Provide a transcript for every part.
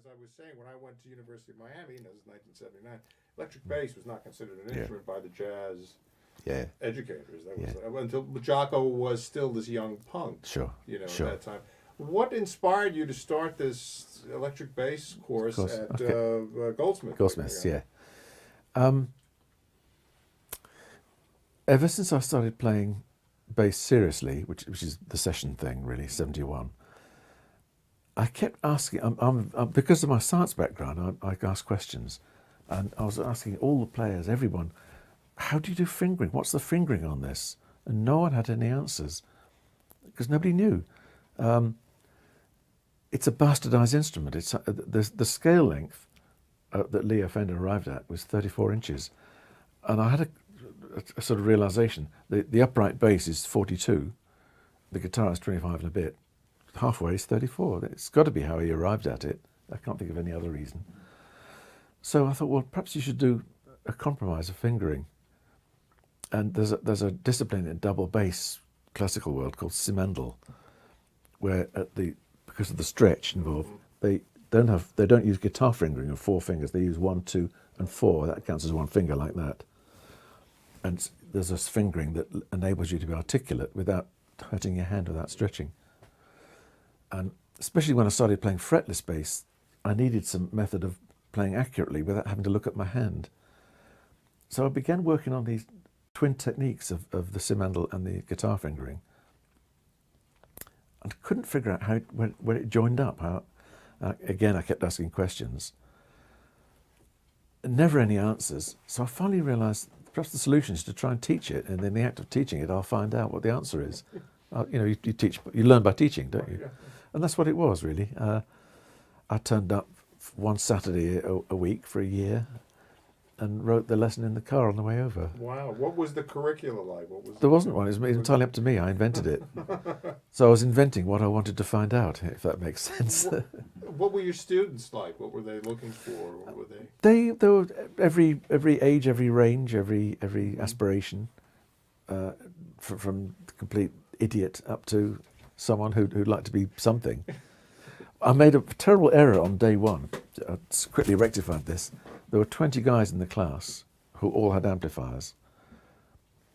I was saying, when I went to University of Miami, and this is 1979, electric bass was not considered an instrument by the jazz educators. That was until Jocko was still this young punk. Sure. At that time. What inspired you to start this electric bass course at Goldsmith? Goldsmiths, yeah. Ever since I started playing bass seriously, which is the session thing, really, 71, I kept asking, because of my science background, I asked questions. And I was asking all the players, everyone, how do you do fingering? What's the fingering on this? And no one had any answers, because nobody knew. It's a bastardized instrument. It's the scale length that Leo Fender arrived at was 34 inches. And I had a sort of realization. The upright bass is 42, the guitar is 25 and a bit. Halfway is 34. It's got to be how he arrived at it. I can't think of any other reason. So I thought, well, perhaps you should do a compromise of fingering. And there's a discipline in double bass classical world called Simendel, where because of the stretch involved, they don't use guitar fingering of 4 fingers. They use 1, 2, and 4. That counts as 1 finger like that. And there's this fingering that enables you to be articulate without hurting your hand, without stretching. And especially when I started playing fretless bass, I needed some method of playing accurately without having to look at my hand. So I began working on these twin techniques of the Simendel and the guitar fingering, and couldn't figure out how when it joined up. Again, I kept asking questions. Never any answers. So I finally realised perhaps the solution is to try and teach it, and in the act of teaching it, I'll find out what the answer is. You learn by teaching, don't you? And that's what it was, really. I turned up one Saturday a week for a year and wrote the lesson in the car on the way over. Wow. What was the curricula like? There wasn't one. It was entirely up to me. I invented it. So I was inventing what I wanted to find out, if that makes sense. What were your students like? What were they looking for? What were they? They were every age, every range, every aspiration, from the complete idiot up to someone who'd like to be something. I made a terrible error on day one. I quickly rectified this. There were 20 guys in the class who all had amplifiers,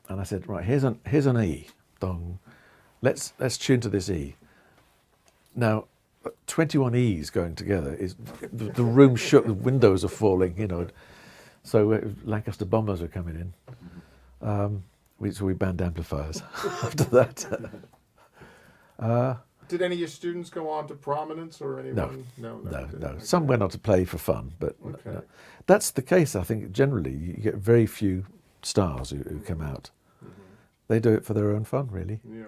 and I said, right, here's an E, dong. Let's tune to this E. Now, 21 E's going together is the room shook, the windows are falling, So Lancaster bombers were coming in. So we banned amplifiers after that. Did any of your students go on to prominence or anyone? No. Okay. Some went on to play for fun, but okay. No. That's the case, I think, generally. You get very few stars who come out. They do it for their own fun, really. Yeah.